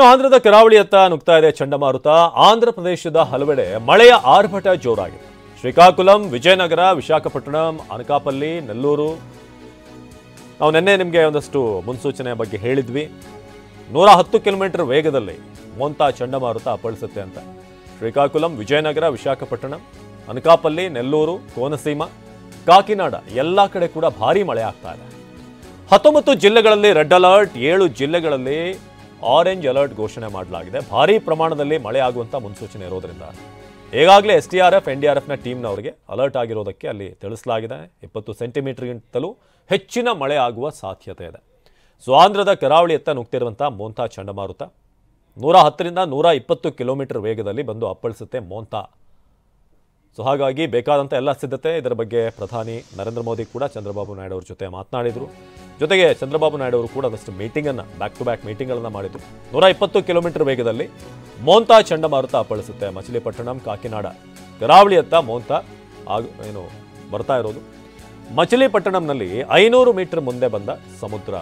ಇನ್ನು ಆಂಧ್ರದ ಕರಾವಳಿಯತ್ತ ನುಗ್ತಾ ಇದೆ ಚಂಡಮಾರುತ. ಆಂಧ್ರ ಪ್ರದೇಶದ ಹಲವೆಡೆ ಮಳೆಯ ಆರ್ಭಟ ಜೋರಾಗಿದೆ. ಶ್ರೀಕಾಕುಲಂ, ವಿಜಯನಗರ, ವಿಶಾಖಪಟ್ಟಣಂ, ಅನಕಾಪಲ್ಲಿ, ನೆಲ್ಲೂರು. ನಾವು ನಿನ್ನೆ ನಿಮಗೆ ಒಂದಷ್ಟು ಮುನ್ಸೂಚನೆ ಬಗ್ಗೆ ಹೇಳಿದ್ವಿ. 110 ಕಿಲೋಮೀಟರ್ ವೇಗದಲ್ಲಿ ಮೋಂತಾ ಚಂಡಮಾರುತ ಅಪ್ಪಳಿಸುತ್ತೆ ಅಂತ. ಶ್ರೀಕಾಕುಲಂ, ವಿಜಯನಗರ, ವಿಶಾಖಪಟ್ಟಣಂ, ಅನಕಾಪಲ್ಲಿ, ನೆಲ್ಲೂರು, ಕೋನಸೀಮ, ಕಾಕಿನಾಡ ಎಲ್ಲ ಕಡೆ ಕೂಡ ಭಾರೀ ಮಳೆ ಆಗ್ತಾ ಇದೆ. 19 ಜಿಲ್ಲೆಗಳಲ್ಲಿ ರೆಡ್ ಅಲರ್ಟ್, 7 ಜಿಲ್ಲೆಗಳಲ್ಲಿ ಆರೆಂಜ್ ಅಲರ್ಟ್ ಘೋಷಣೆ ಮಾಡಲಾಗಿದೆ. ಭಾರೀ ಪ್ರಮಾಣದಲ್ಲಿ ಮಳೆ ಆಗುವಂಥ ಮುನ್ಸೂಚನೆ ಇರೋದ್ರಿಂದ ಈಗಾಗಲೇ SDRF, NDRFನ ಟೀಮ್ನವರಿಗೆ ಅಲರ್ಟ್ ಆಗಿರೋದಕ್ಕೆ ಅಲ್ಲಿ ತಿಳಿಸಲಾಗಿದೆ. 20 ಸೆಂಟಿಮೀಟರ್ಗಿಂತಲೂ ಹೆಚ್ಚಿನ ಮಳೆ ಆಗುವ ಸಾಧ್ಯತೆ ಇದೆ. ಸೊ ಆಂಧ್ರದ ಕರಾವಳಿಯತ್ತ ನುಗ್ತಿರುವಂಥ ಮೋಂತಾ ಚಂಡಮಾರುತ 110ರಿಂದ 120 ಕಿಲೋಮೀಟರ್ ವೇಗದಲ್ಲಿ ಬಂದು ಅಪ್ಪಳಿಸುತ್ತೆ ಮೋಂತಾ. ಸೊ ಹಾಗಾಗಿ ಬೇಕಾದಂಥ ಎಲ್ಲ ಸಿದ್ಧತೆ. ಇದರ ಬಗ್ಗೆ ಪ್ರಧಾನಿ ನರೇಂದ್ರ ಮೋದಿ ಕೂಡ ಚಂದ್ರಬಾಬು ನಾಯ್ಡು ಅವ್ರ ಜೊತೆ ಮಾತನಾಡಿದರು. ಜೊತೆಗೆ ಚಂದ್ರಬಾಬು ನಾಯ್ಡು ಅವರು ಕೂಡ ಒಂದಷ್ಟು ಮೀಟಿಂಗನ್ನು ಬ್ಯಾಕ್ ಟು ಬ್ಯಾಕ್ ಮೀಟಿಂಗ್ಗಳನ್ನು ಮಾಡಿದರು. 120 ಕಿಲೋಮೀಟರ್ ವೇಗದಲ್ಲಿ ಮೋಂತಾ ಚಂಡಮಾರುತ ಅಪ್ಪಳಿಸುತ್ತೆ. ಮಚಿಲಿಪಟ್ಟಣಂ, ಕಾಕಿನಾಡ ಕರಾವಳಿಯತ್ತ ಮೋಂತಾ ಏನು ಬರ್ತಾ ಇರೋದು. ಮಚಿಲಿಪಟ್ಟಣಂನಲ್ಲಿ 500 ಮೀಟರ್ ಮುಂದೆ ಬಂದ ಸಮುದ್ರ.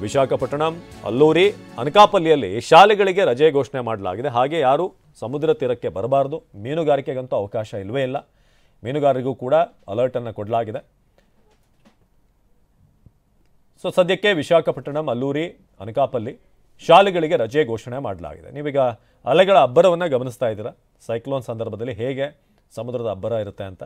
ವಿಶಾಖಪಟ್ಟಣಂ, ಅಲ್ಲೂರಿ, ಅನಕಾಪಲ್ಲಿಯಲ್ಲಿ ಶಾಲೆಗಳಿಗೆ ರಜೆ ಘೋಷಣೆ ಮಾಡಲಾಗಿದೆ. ಹಾಗೆ ಯಾರು ಸಮುದ್ರ ತೀರಕ್ಕೆ ಬರಬಾರದು. ಮೀನುಗಾರಿಕೆಗಂತೂ ಅವಕಾಶ ಇಲ್ಲವೇ ಇಲ್ಲ. ಮೀನುಗಾರರಿಗೂ ಕೂಡ ಅಲರ್ಟನ್ನು ಕೊಡಲಾಗಿದೆ. ಸೊ ಸದ್ಯಕ್ಕೆ ವಿಶಾಖಪಟ್ಟಣಂ, ಅಲ್ಲೂರಿ, ಅನಕಾಪಲ್ಲಿ ಶಾಲೆಗಳಿಗೆ ರಜೆ ಘೋಷಣೆ ಮಾಡಲಾಗಿದೆ. ನೀವೀಗ ಅಲೆಗಳ ಅಬ್ಬರವನ್ನು ಗಮನಿಸ್ತಾ ಇದ್ದೀರಾ. ಸೈಕ್ಲೋನ್ ಸಂದರ್ಭದಲ್ಲಿ ಹೇಗೆ ಸಮುದ್ರದ ಅಬ್ಬರ ಇರುತ್ತೆ ಅಂತ.